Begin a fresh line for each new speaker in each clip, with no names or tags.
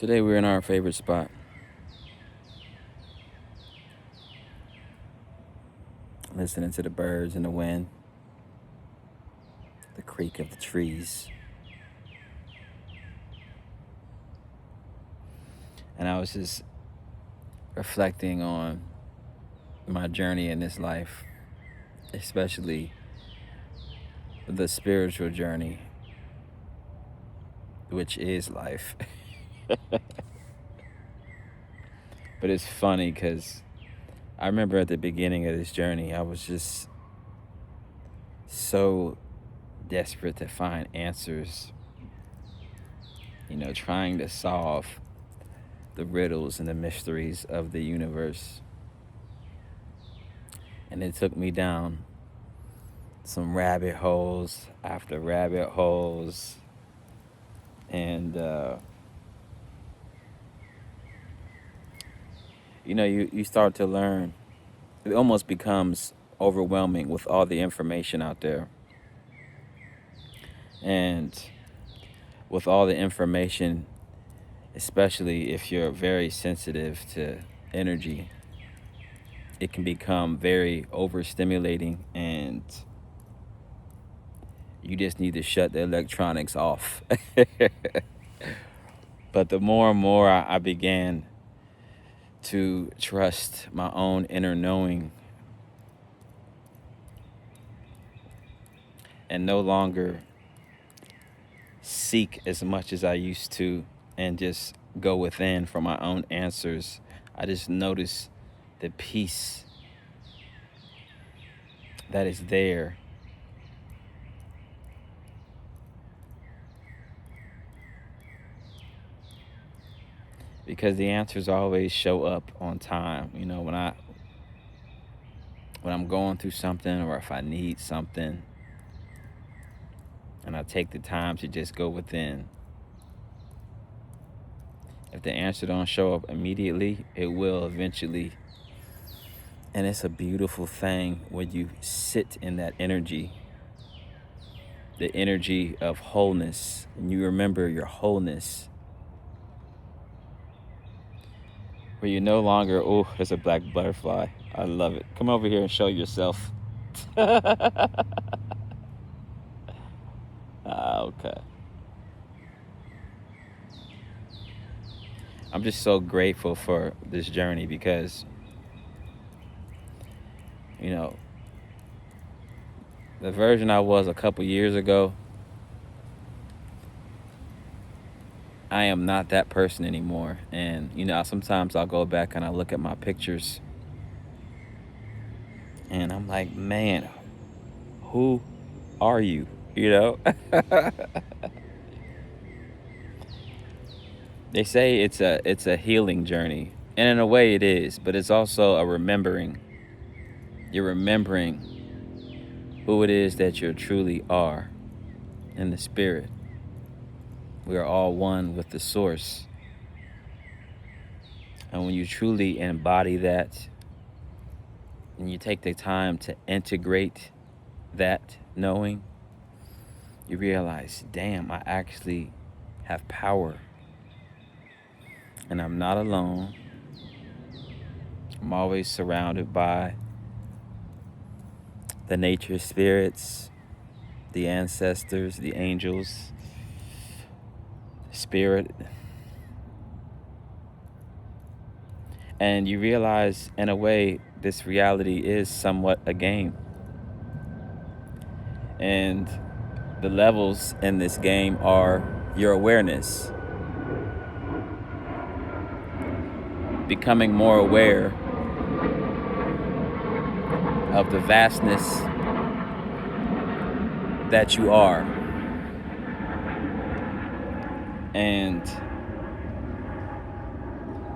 Today we're in our favorite spot, listening to the birds and the wind, the creak of the trees. And I was just reflecting on my journey in this life, especially the spiritual journey, which is life. But it's funny because I remember at the beginning of this journey, I was just so desperate to find answers, trying to solve the riddles and the mysteries of the universe. And it took me down some rabbit holes after rabbit holes. And, you start to learn. It almost becomes overwhelming with all the information out there. And with all the information, especially if you're very sensitive to energy, it can become very overstimulating, and you just need to shut the electronics off. But the more and more I began to trust my own inner knowing and no longer seek as much as I used to and just go within for my own answers, I just noticed the peace that is there. Because the answers always show up on time. When I'm going through something, or if I need something, and I take the time to just go within. If the answer don't show up immediately, it will eventually. And it's a beautiful thing when you sit in that energy, the energy of wholeness, and you remember your wholeness. Where you're no longer, oh, there's a black butterfly. I love it. Come over here and show yourself. Okay. I'm just so grateful for this journey because, the version I was a couple years ago, I am not that person anymore. And, sometimes I'll go back and I look at my pictures and I'm like, man, who are you? They say it's a healing journey. And in a way it is, but it's also a remembering. You're remembering who it is that you truly are in the spirit. We are all one with the source. And when you truly embody that, and you take the time to integrate that knowing, you realize, damn, I actually have power. And I'm not alone. I'm always surrounded by the nature spirits, the ancestors, the angels, spirit. And you realize, in a way, this reality is somewhat a game. And the levels in this game are your awareness. Becoming more aware of the vastness that you are. And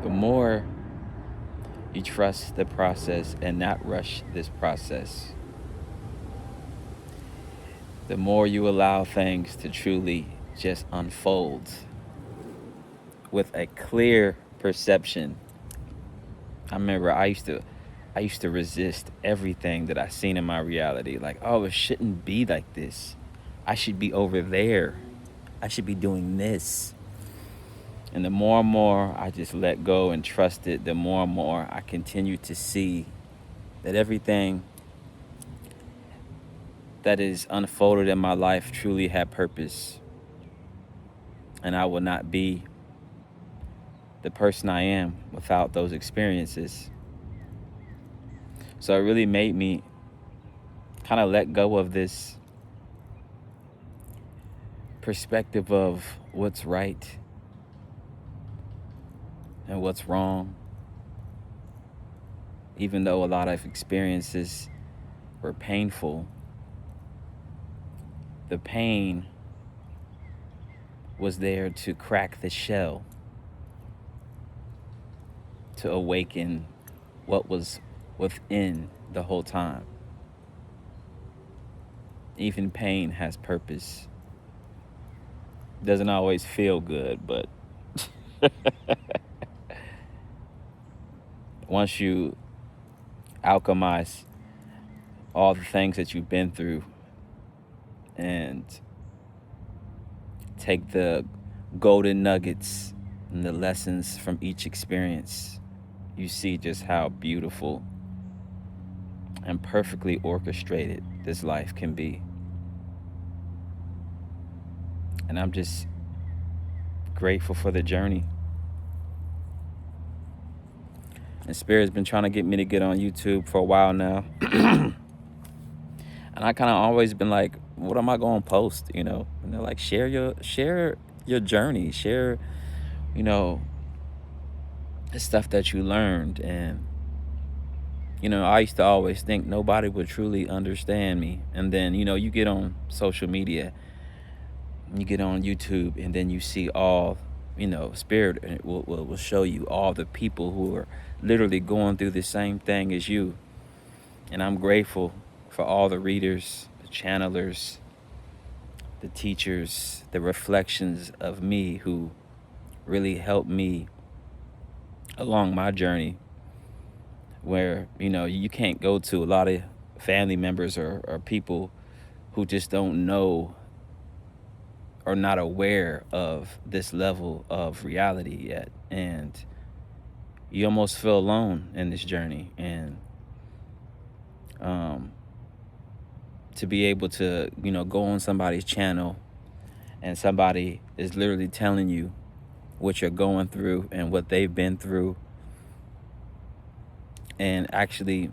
the more you trust the process and not rush this process, the more you allow things to truly just unfold with a clear perception. I remember I used to resist everything that I seen in my reality. Like, oh, it shouldn't be like this. I should be over there. I should be doing this. And the more and more I just let go and trust it, the more and more I continue to see that everything that is unfolded in my life truly had purpose. And I will not be the person I am without those experiences. So it really made me kind of let go of this perspective of what's right and what's wrong. Even though a lot of experiences were painful, the pain was there to crack the shell, to awaken what was within the whole time. Even pain has purpose. Doesn't always feel good, but once you alchemize all the things that you've been through and take the golden nuggets and the lessons from each experience, you see just how beautiful and perfectly orchestrated this life can be. And I'm just grateful for the journey. And Spirit's been trying to get me to get on YouTube for a while now. And I kind of always been like, what am I going to post, you know? And they're like, share your journey, share, you know, the stuff that you learned. And you know, I used to always think nobody would truly understand me. And then, you know, you get on social media, you get on YouTube, and then you see all, you know, Spirit will show you all the people who are literally going through the same thing as you. And I'm grateful for all the readers, the channelers, the teachers, the reflections of me who really helped me along my journey, where, you know, you can't go to a lot of family members or people who just don't know or not aware of this level of reality yet. And you almost feel alone in this journey. And to be able to, you know, go on somebody's channel and somebody is literally telling you what you're going through and what they've been through, and actually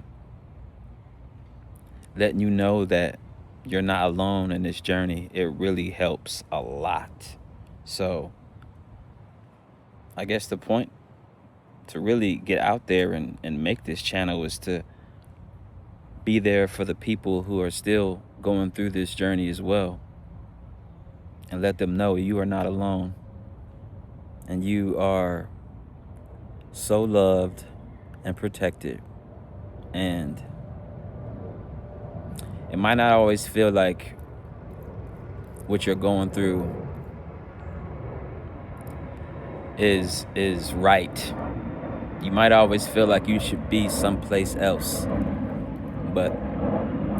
letting you know that you're not alone in this journey, it really helps a lot. So I guess the point to really get out there and make this channel is to be there for the people who are still going through this journey as well, and let them know you are not alone, and you are so loved and protected. And it might not always feel like what you're going through is right. You might always feel like you should be someplace else. But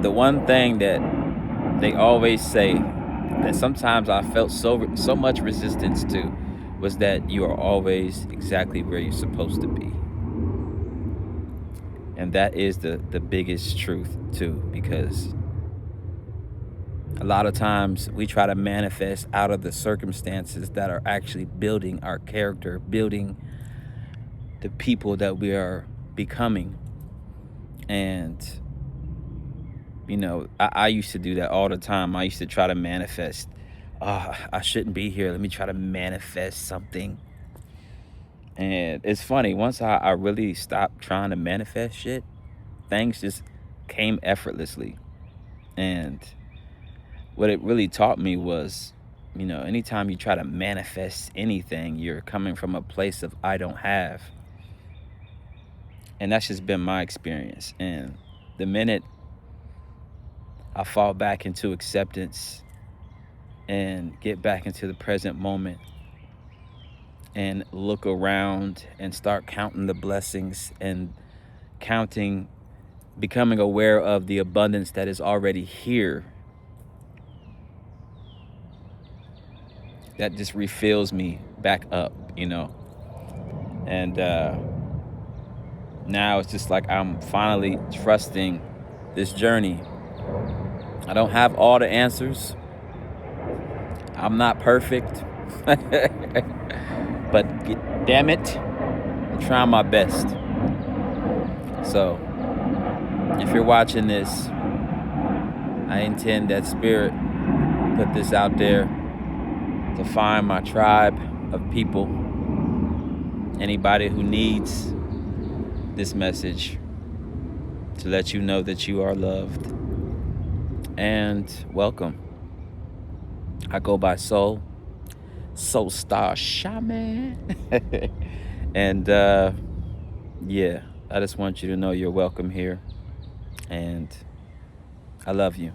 the one thing that they always say that sometimes I felt so much resistance to was that you are always exactly where you're supposed to be. And that is the biggest truth too, because a lot of times we try to manifest out of the circumstances that are actually building our character, building the people that we are becoming. And, you know, I used to do that all the time. I used to try to manifest, I shouldn't be here. Let me try to manifest something. And it's funny, once I really stopped trying to manifest shit, things just came effortlessly. And what it really taught me was, you know, anytime you try to manifest anything, you're coming from a place of I don't have. And that's just been my experience. And the minute I fall back into acceptance and get back into the present moment and look around and start counting the blessings and becoming aware of the abundance that is already here, that just refills me back up, you know. And now it's just like I'm finally trusting this journey. I don't have all the answers. I'm not perfect. But damn it, I'm trying my best. So if you're watching this, I intend that Spirit put this out there to find my tribe of people. Anybody who needs this message to let you know that you are loved. And welcome. I go by Soul Star Shaman. And yeah, I just want you to know you're welcome here. And I love you.